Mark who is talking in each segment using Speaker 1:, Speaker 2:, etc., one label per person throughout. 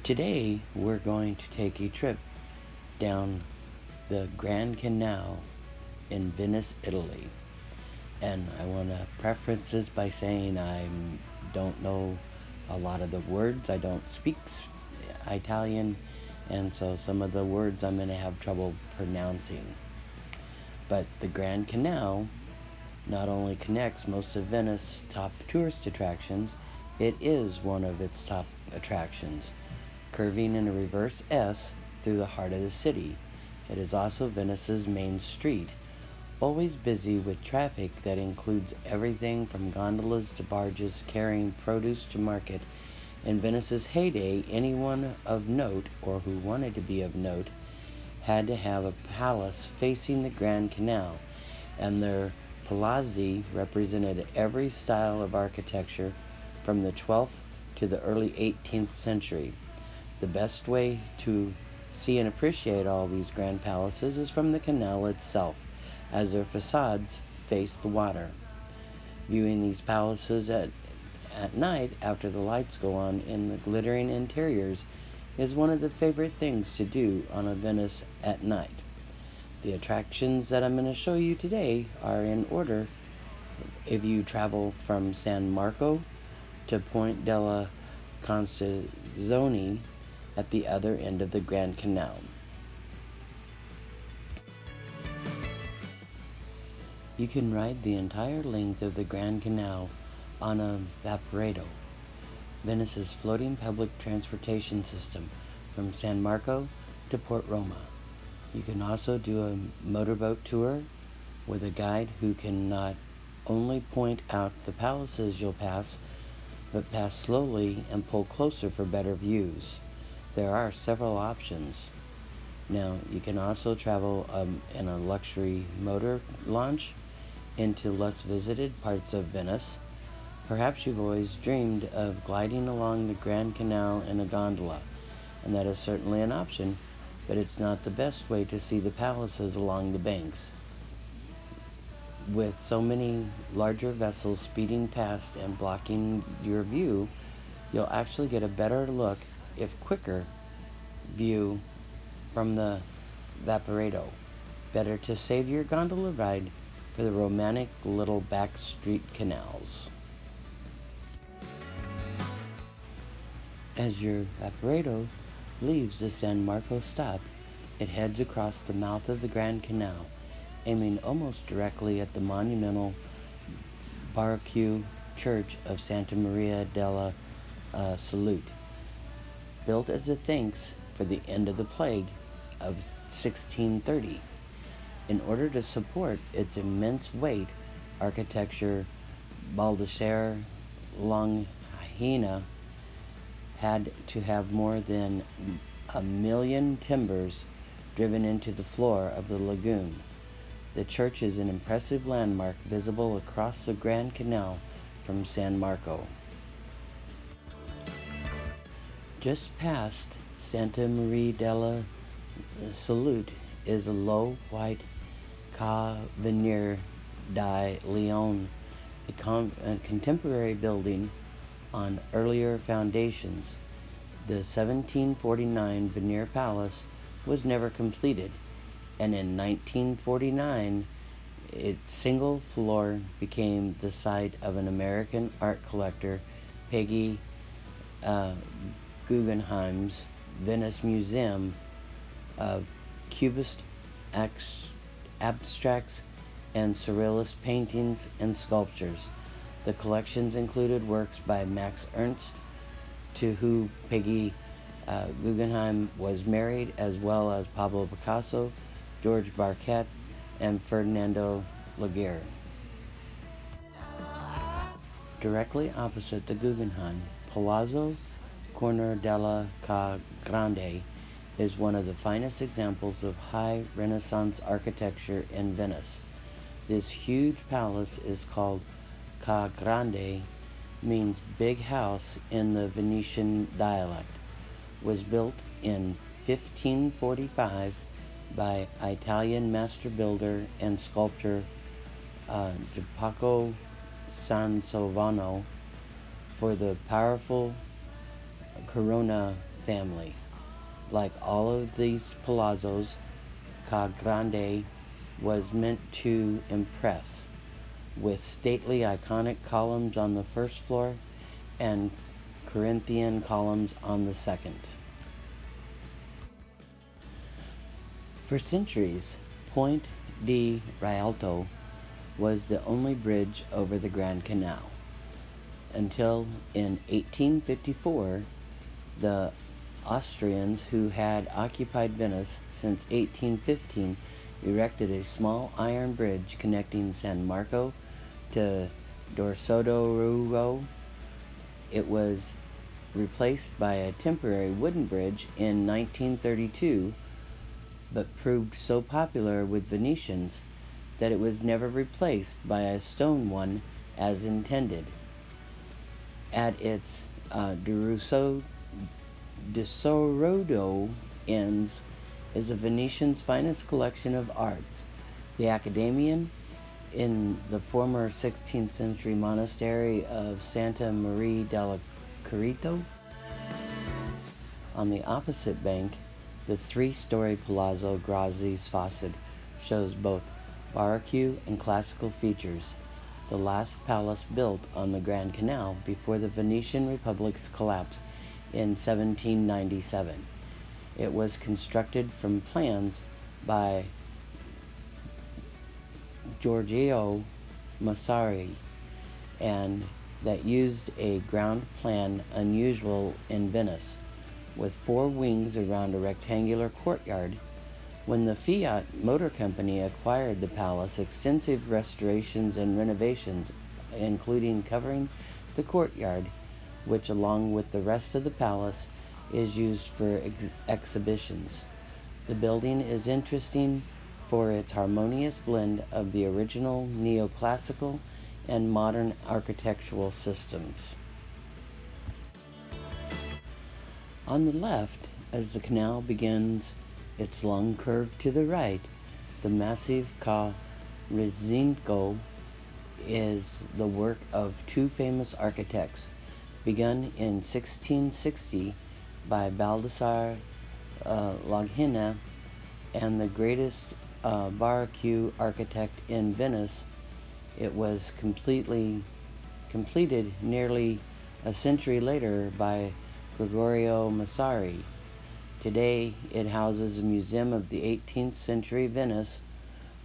Speaker 1: Today we're going to take a trip down the Grand Canal in Venice, Italy. And I want to preface this by saying I don't know a lot of the words. I don't speak Italian, and so some of the words I'm going to have trouble pronouncing. But the Grand Canal not only connects most of Venice's top tourist attractions, it is one of its top attractions, curving in a reverse S through the heart of the city. It is also Venice's main street, always busy with traffic that includes everything from gondolas to barges carrying produce to market. In Venice's heyday, anyone of note, or who wanted to be of note, had to have a palace facing the Grand Canal, and their palazzi represented every style of architecture from the 12th to the early 18th century. The best way to see and appreciate all these grand palaces is from the canal itself, as their facades face the water. Viewing these palaces at night after the lights go on in the glittering interiors is one of the favorite things to do on a Venice at night. The attractions that I'm going to show you today are in order. If you travel from San Marco to Ponte della Constazione at the other end of the Grand Canal. You can ride the entire length of the Grand Canal on a Vaporetto, Venice's floating public transportation system from San Marco to Port Roma. You can also do a motorboat tour with a guide who can not only point out the palaces you'll pass, but pass slowly and pull closer for better views. There are several options. Now, you can also travel in a luxury motor launch into less visited parts of Venice. Perhaps you've always dreamed of gliding along the Grand Canal in a gondola, and that is certainly an option, but it's not the best way to see the palaces along the banks. With so many larger vessels speeding past and blocking your view, you'll actually get a better look, if quicker, view from the Vaporetto. Better to save your gondola ride for the romantic little back street canals. As your Vaporetto leaves the San Marco stop, it heads across the mouth of the Grand Canal, aiming almost directly at the monumental Baroque church of Santa Maria della Salute, built as a thanks for the end of the plague of 1630. In order to support its immense weight, architecture Baldissere Longhina had to have more than 1 million timbers driven into the floor of the lagoon. The church is an impressive landmark visible across the Grand Canal from San Marco. Just past Santa Maria della Salute is a low white Cavaliere di Leone, a contemporary building on earlier foundations. The 1749 Veneer Palace was never completed, and in 1949 its single floor became the site of an American art collector, Peggy Guggenheim's Venice Museum of Cubist abstracts and surrealist paintings and sculptures. The collections included works by Max Ernst, to who Peggy Guggenheim was married, as well as Pablo Picasso, George Barquet, and Ferdinando Laguerre. Directly opposite the Guggenheim, Palazzo Corner della Ca Grande is one of the finest examples of high Renaissance architecture in Venice. This huge palace is called Ca Grande, means big house in the Venetian dialect. Was built in 1545 by Italian master builder and sculptor Jacopo Sansovino for the powerful Corona family. Like all of these palazzos, Ca' Grande was meant to impress, with stately iconic columns on the first floor and Corinthian columns on the second. For centuries, Ponte di Rialto was the only bridge over the Grand Canal, until in 1854, the Austrians, who had occupied Venice since 1815, erected a small iron bridge connecting San Marco to Dorsoduro. It was replaced by a temporary wooden bridge in 1932, but proved so popular with Venetians that it was never replaced by a stone one as intended. At its Dorsoduro ends is a Venetian's finest collection of arts, the Accademia, in the former 16th century monastery of Santa Maria del Cerreto. On the opposite bank, the three-story Palazzo Grazi's facade shows both Baroque and classical features, the last palace built on the Grand Canal before the Venetian Republic's collapse in 1797. It was constructed from plans by Giorgio Massari, and that used a ground plan unusual in Venice, with four wings around a rectangular courtyard. When the Fiat Motor Company acquired the palace, extensive restorations and renovations, including covering the courtyard, which along with the rest of the palace is used for exhibitions. The building is interesting for its harmonious blend of the original neoclassical and modern architectural systems. On the left, as the canal begins its long curve to the right, the massive Ca' Resinco is the work of two famous architects, begun in 1660 by Baldassare Longina, and the greatest Baroque architect in Venice. It was completed nearly a century later by Gregorio Massari. Today, it houses a museum of the 18th century Venice,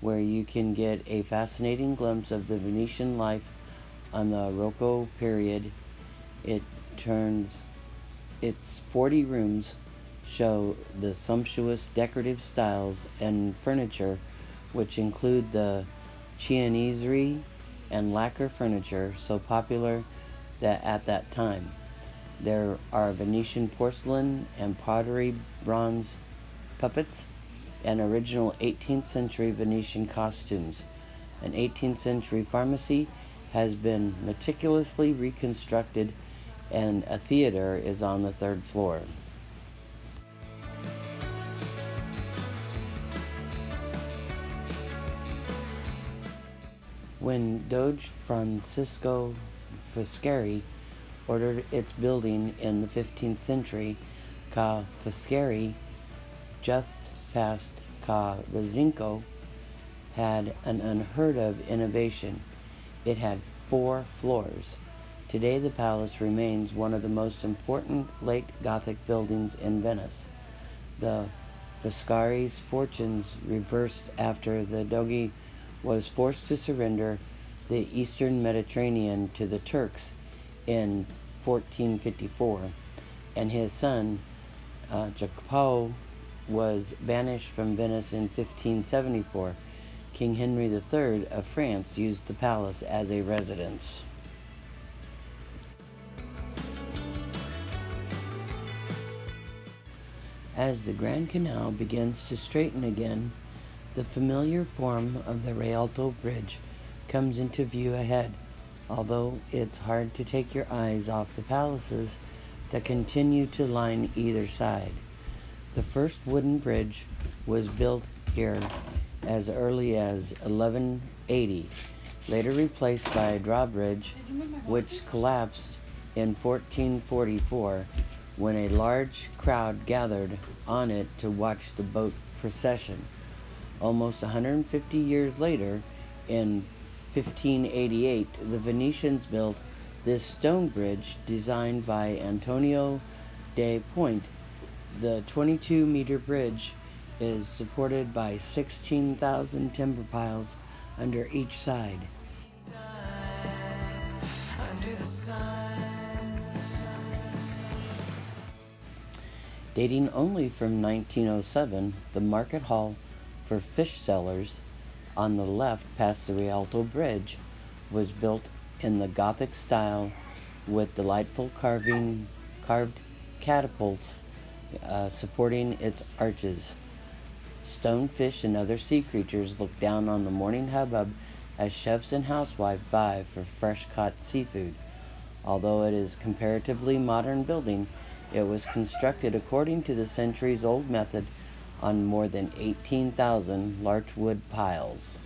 Speaker 1: where you can get a fascinating glimpse of the Venetian life on the Rococo period. Its 40 rooms show the sumptuous decorative styles and furniture, which include the Chianeserie and lacquer furniture so popular at that time. There are Venetian porcelain and pottery bronze puppets and original 18th century Venetian costumes. An 18th century pharmacy has been meticulously reconstructed, and a theater is on the third floor. When Doge Francisco Foscari ordered its building in the 15th century, Ca' Foscari, just past Ca' Resinco, had an unheard of innovation. It had 4 floors. Today the palace remains one of the most important late Gothic buildings in Venice. The Foscari's fortunes reversed after the Doge was forced to surrender the eastern Mediterranean to the Turks in 1454, and his son Jacopo was banished from Venice in 1574. King Henry III of France used the palace as a residence. As the Grand Canal begins to straighten again, the familiar form of the Rialto Bridge comes into view ahead, although it's hard to take your eyes off the palaces that continue to line either side. The first wooden bridge was built here as early as 1180, later replaced by a drawbridge which collapsed in 1444 when a large crowd gathered on it to watch the boat procession. Almost 150 years later, in 1588, the Venetians built this stone bridge designed by Antonio de Point. The 22-meter bridge is supported by 16,000 timber piles under each side. Dating only from 1907, the market hall for fish sellers on the left past the Rialto Bridge was built in the Gothic style with delightful carved catapults supporting its arches. Stone fish and other sea creatures look down on the morning hubbub as chefs and housewives vie for fresh-caught seafood. Although it is a comparatively modern building, it was constructed according to the centuries-old method on more than 18,000 larch wood piles.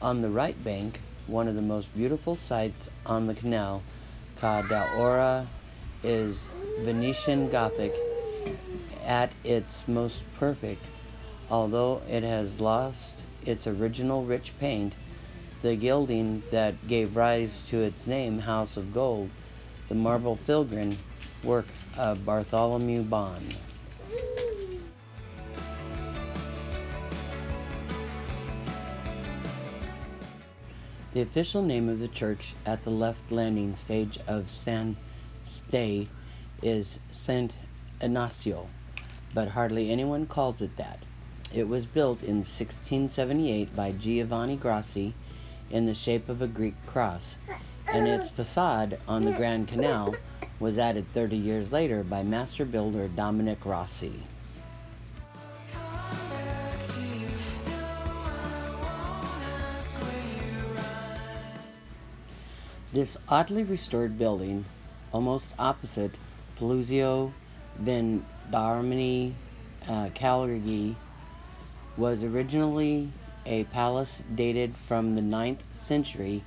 Speaker 1: On the right bank, one of the most beautiful sights on the canal, Ca d'Ora, is Venetian Gothic at its most perfect. Although it has lost its original rich paint, the gilding that gave rise to its name, House of Gold, the marble filigree work of Bartholomew Bond. The official name of the church at the left landing stage of San Stay is Saint Ignacio, but hardly anyone calls it that. It was built in 1678 by Giovanni Grossi in the shape of a Greek cross, and its facade on the Grand Canal was added 30 years later by master builder Dominic Rossi. This oddly restored building, almost opposite Palazzo Vendramin Cagliari, was originally a palace dated from the 9th century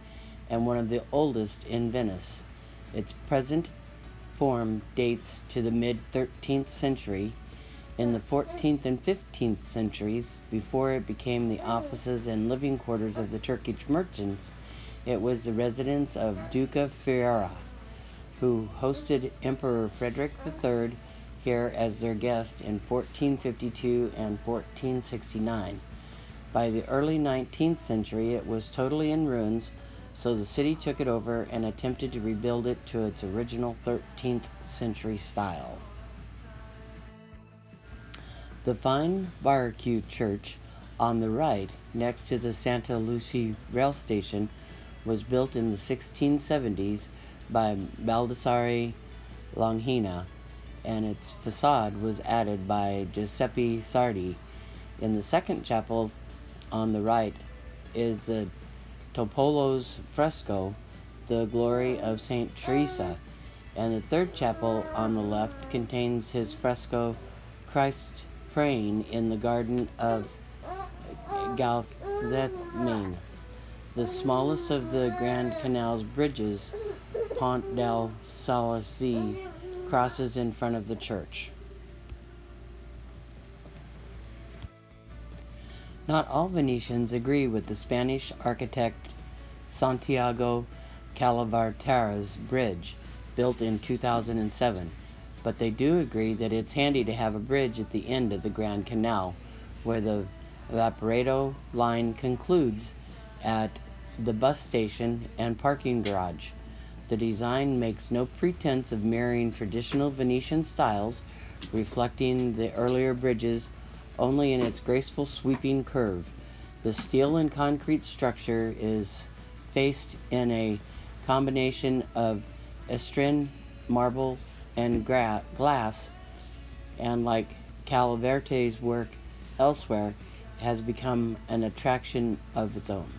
Speaker 1: and one of the oldest in Venice. Its present form dates to the mid-13th century. In the 14th and 15th centuries, before it became the offices and living quarters of the Turkish merchants, it was the residence of Duca Ferrara, who hosted Emperor Frederick III here as their guest in 1452 and 1469. By the early 19th century, it was totally in ruins, so the city took it over and attempted to rebuild it to its original 13th century style. The fine Barocco church on the right, next to the Santa Lucia rail station, was built in the 1670s by Baldassare Longhena, and its facade was added by Giuseppe Sardi. In the second chapel on the right is the Topolo's fresco, The Glory of Saint Teresa, and the third chapel on the left contains his fresco, Christ Praying in the Garden of Gethsemane. The smallest of the Grand Canal's bridges, Pont del Salice, crosses in front of the church. Not all Venetians agree with the Spanish architect Santiago Calaveras bridge, built in 2007, but they do agree that it's handy to have a bridge at the end of the Grand Canal, where the Valparaiso line concludes at the bus station and parking garage. The design makes no pretense of mirroring traditional Venetian styles, reflecting the earlier bridges only in its graceful sweeping curve. The steel and concrete structure is faced in a combination of Estrine marble and glass, and like Calaverte's work elsewhere, has become an attraction of its own.